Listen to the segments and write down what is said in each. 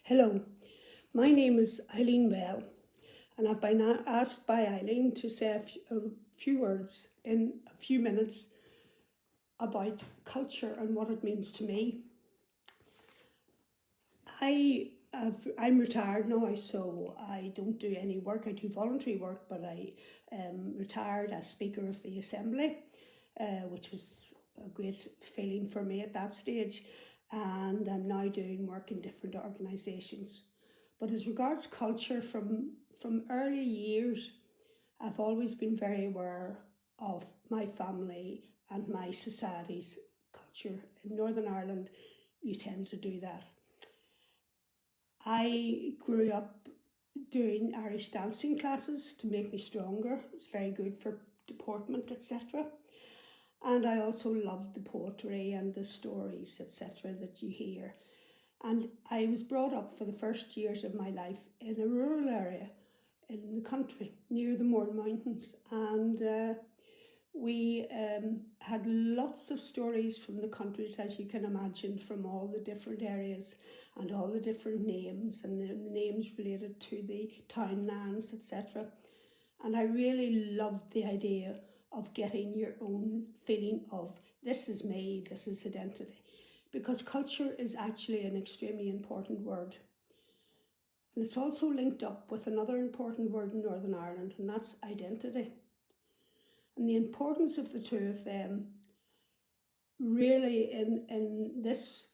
Hello, my name is Eileen Bell, and I've been asked by Eileen to say a few words in a few minutes about culture and what it means to me. I'm retired now, so I don't do any work. I do voluntary work, but I retired as Speaker of the Assembly, which was a great feeling for me at that stage. And I'm now doing work in different organisations. But as regards culture, from early years, I've always been very aware of my family and my society's culture. In Northern Ireland, you tend to do that. I grew up doing Irish dancing classes to make me stronger. It's very good for deportment, etc. And I also loved the poetry and the stories, etc. that you hear. And I was brought up for the first years of my life in a rural area in the country near the Mourne Mountains. And we had lots of stories from the countries, as you can imagine, from all the different areas and all the different names and the names related to the townlands, etc. And I really loved the idea of getting your own feeling of this is me, this is identity. Because culture is actually an extremely important word. And it's also linked up with another important word in Northern Ireland, and that's identity. And the importance of the two of them really in this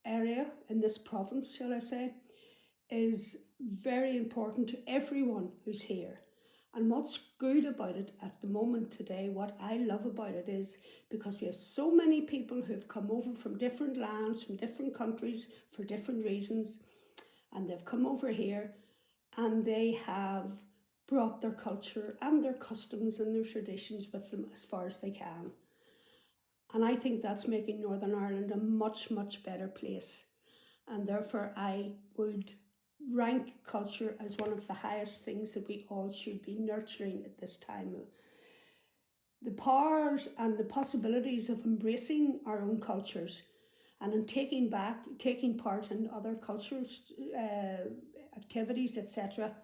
area, in this province, shall I say, is very important to everyone who's here. And what's good about it at the moment today, what I love about it is because we have so many people who've come over from different lands, from different countries for different reasons, and they've come over here and they have brought their culture and their customs and their traditions with them as far as they can. And I think that's making Northern Ireland a much, much better place. And therefore I would rank culture as one of the highest things that we all should be nurturing at this time. The powers and the possibilities of embracing our own cultures and in taking part in other cultural activities, etc.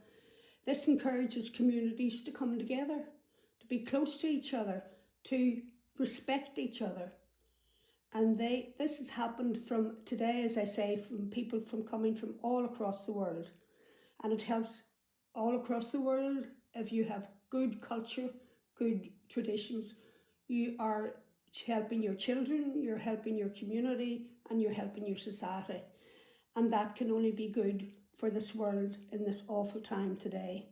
This encourages communities to come together, to be close to each other, to respect each other. And this has happened from today, as I say, from people coming from all across the world. And it helps all across the world. If you have good culture, good traditions, you are helping your children, you're helping your community, and you're helping your society. And that can only be good for this world in this awful time today.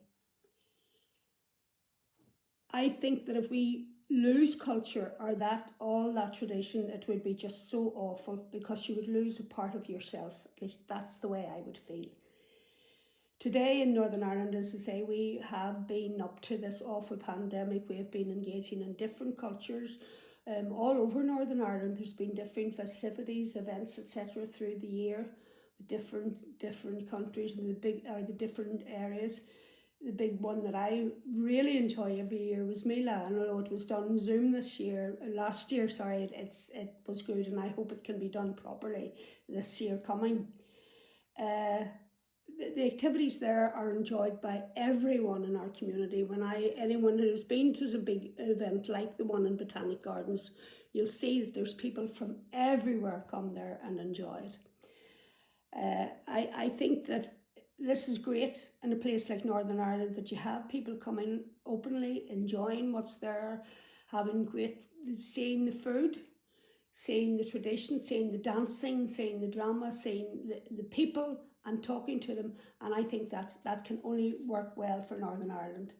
I think that if we lose culture or all that tradition, it would be just so awful because you would lose a part of yourself. At least that's the way I would feel. Today in Northern Ireland, as I say, we have been up to this awful pandemic. We have been engaging in different cultures all over Northern Ireland. There's been different festivities, events, etc. through the year, with different countries and the different areas. The big one that I really enjoy every year was Mila, and although it was done on Zoom last year, it was good, and I hope it can be done properly this year coming. The activities there are enjoyed by everyone in our community. Anyone who's been to a big event like the one in Botanic Gardens, you'll see that there's people from everywhere come there and enjoy it. I think that this is great in a place like Northern Ireland, that you have people coming openly, enjoying what's there, seeing the food, seeing the tradition, seeing the dancing, seeing the drama, seeing the people and talking to them. And I think that can only work well for Northern Ireland.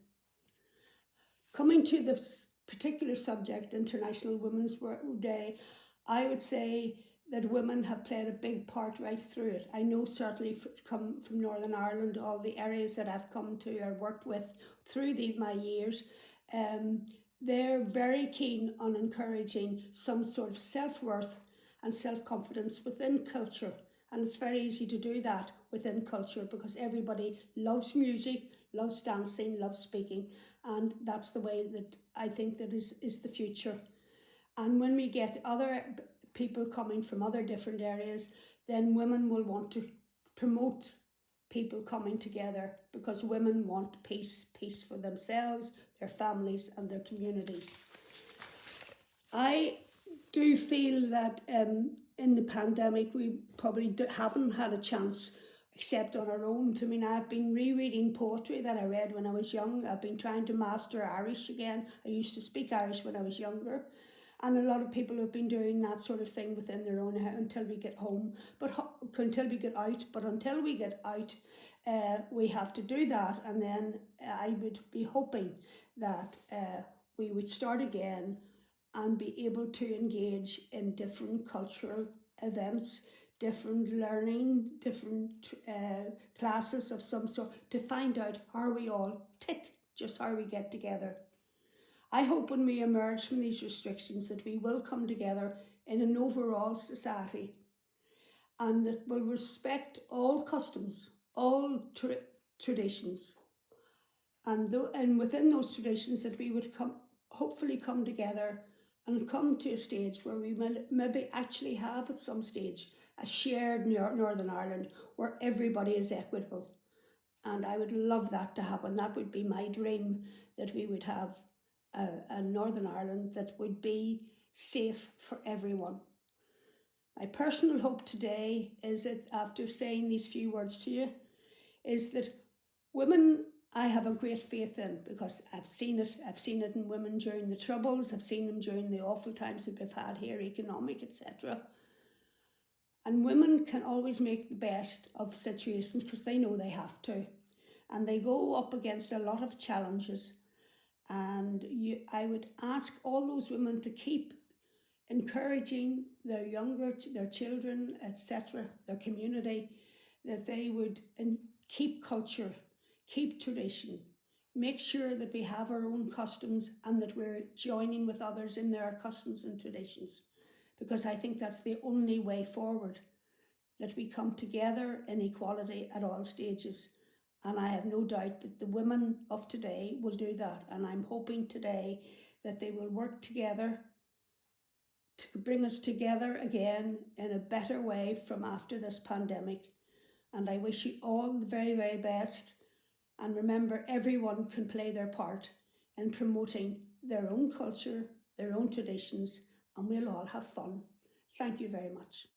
Coming to this particular subject, International Women's Day, I would say that women have played a big part right through it. I know certainly come from Northern Ireland, all the areas that I've come to or worked with through my years, they're very keen on encouraging some sort of self-worth and self-confidence within culture. And it's very easy to do that within culture because everybody loves music, loves dancing, loves speaking. And that's the way that I think that is the future. And when we get other people coming from other different areas, then women will want to promote people coming together, because women want peace, peace for themselves, their families and their communities. I do feel that in the pandemic we probably haven't had a chance except on our own. I mean, I've been rereading poetry that I read when I was young. I've been trying to master Irish again. I used to speak Irish when I was younger. And a lot of people have been doing that sort of thing within their own house until we get home, until we get out. But until we get out, we have to do that. And then I would be hoping that we would start again and be able to engage in different cultural events, different learning, different classes of some sort, to find out how we all tick, just how we get together. I hope when we emerge from these restrictions that we will come together in an overall society, and that will respect all customs, all traditions, and within those traditions that we would hopefully come together and come to a stage where we maybe actually have at some stage a shared Northern Ireland where everybody is equitable. And I would love that to happen. That would be my dream, that we would have a Northern Ireland that would be safe for everyone. My personal hope today is that, after saying these few words to you, is that women, I have a great faith in, because I've seen it. I've seen it in women during the Troubles. I've seen them during the awful times that we've had here, economic, etc. And women can always make the best of situations because they know they have to. And they go up against a lot of challenges. And I would ask all those women to keep encouraging their children, etc., their community, that they would keep culture, keep tradition, make sure that we have our own customs and that we're joining with others in their customs and traditions. Because I think that's the only way forward, that we come together in equality at all stages. And I have no doubt that the women of today will do that. And I'm hoping today that they will work together to bring us together again in a better way from after this pandemic. And I wish you all the very, very best. And remember, everyone can play their part in promoting their own culture, their own traditions, and we'll all have fun. Thank you very much.